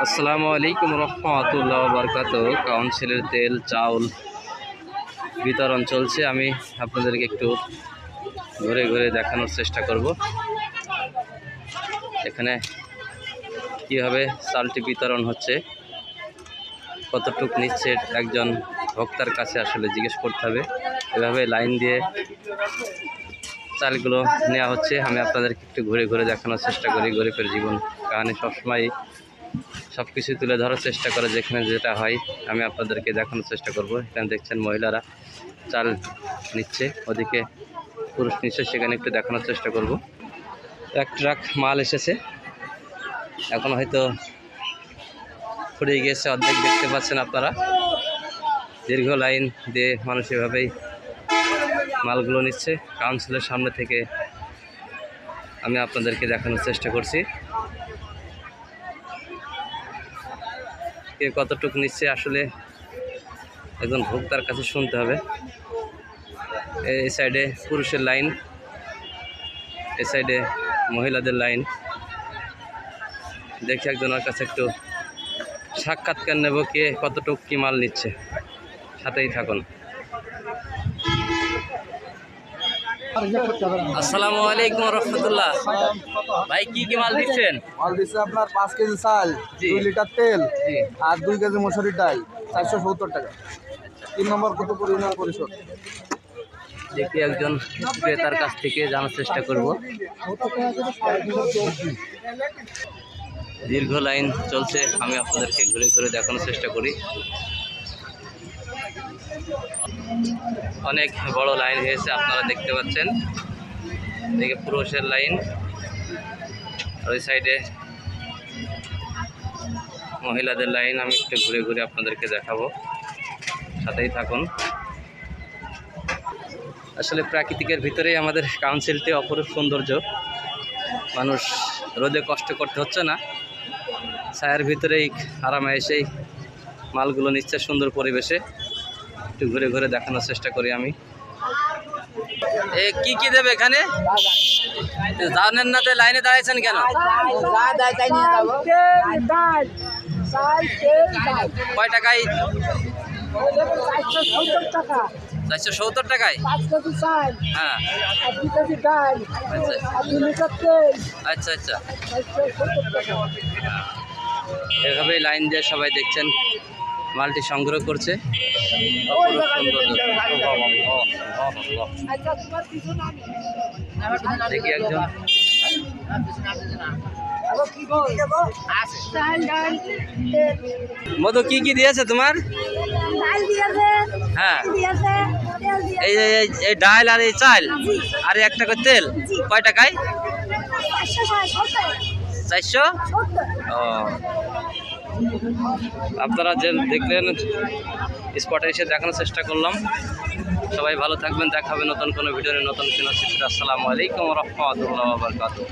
আসসালামু আলাইকুম রহমতুল্লাহ বারকাতুহু। কাউন্সিলের তেল চাউল বিতরণ চলছে। আমি আপনাদেরকে একটু ঘুরে ঘুরে দেখানোর চেষ্টা করব এখানে কীভাবে চালটি বিতরণ হচ্ছে, কতটুক নিচ্ছে একজন ভোক্তার কাছে আসলে জিজ্ঞেস করতে হবে। এভাবে লাইন দিয়ে চালগুলো নেওয়া হচ্ছে। আমি আপনাদেরকে একটু ঘুরে ঘুরে দেখানোর চেষ্টা করি। গরিবের জীবন কাহিনী সবসময় সব কিছু তুলে ধরার চেষ্টা করে, যেখানে যেটা হয় আমি আপনাদেরকে দেখানোর চেষ্টা করব। এখানে দেখছেন মহিলারা চাল নিচ্ছে, ওদিকে পুরুষ নিচ্ছে, সেখানে একটু দেখানোর চেষ্টা করব। এক ট্রাক মাল এসেছে, এখন হয়তো ফুরিয়ে গিয়েছে অর্ধেক, দেখতে পাচ্ছেন আপনারা। দীর্ঘ লাইন দিয়ে মানুষ এভাবেই মালগুলো নিচ্ছে। কাউন্সিলের সামনে থেকে আমি আপনাদেরকে দেখানোর চেষ্টা করছি কে কতটুকু নিচ্ছে আসলে একজন ভোক্তার কাছে শুনতে হবে। এই সাইডে পুরুষের লাইন, এই সাইডে মহিলাদের লাইন। দেখি একজনের কাছে একটু সাক্ষাৎকার নেব, কে কতটুকু কি মাল নিচ্ছে। সাথেই থাকুন। আসসালামু আলাইকুম রহমতুল্লাহ। ভাই কি কি মাল দিচ্ছেন? মাল দিচ্ছে আপনার 5 কেজি চাল, 2 লিটার তেল আর 2 কেজি মসুরির ডাল, 470 টাকা। 3 নম্বর কতপুর ইউনিয়ন পরিষদ। দেখি একজন ক্রেতার কাছ থেকে জানার চেষ্টা করব। দীর্ঘ লাইন চলছে, আমি আপনাদেরকে ঘুরে ঘুরে দেখানোর চেষ্টা করি। অনেক বড় লাইন হয়েছে, আপনারা দেখতে পাচ্ছেন। এদিকে পুরুষের লাইন, ওই সাইডে মহিলাদের লাইন। আমি একটু ঘুরে ঘুরে আপনাদেরকে দেখাবো, সাথেই থাকুন। আসলে প্রাকৃতিকের ভিতরেই আমাদের কাউন্সিলটি অপরূপ সৌন্দর্য। মানুষ রোদে কষ্ট করতে হচ্ছে না, ছায়ার ভিতরেই আরামে এসেই মালগুলো নিচ্ছে সুন্দর পরিবেশে। একটু ঘুরে ঘুরে দেখানোর চেষ্টা করি আমি। কি কি দেবে এখানে জানেন না, তো লাইনে দাঁড়িয়েছেন কেন? কয় টাকায়? 470 টাকায়। হ্যাঁ, আচ্ছা আচ্ছা। এভাবেই লাইন দিয়ে সবাই দেখছেন মালটি সংগ্রহ করছে। দেখি একজন মধু কি কি দিয়েছে তোমার? হ্যাঁ, এই ডাল আর এই চাল আর 1 টাকা তেল। কয় টাকায়? 400। ও, আপনারা যে দেখলেন স্পটে এসে দেখানোর চেষ্টা করলাম। সবাই ভালো থাকবেন, দেখাবে নতুন কোনো ভিডিওর নতুন কোনো চিত্র। আসসালামু আলাইকুম রহমতুল্লাহ বারকাতুহু।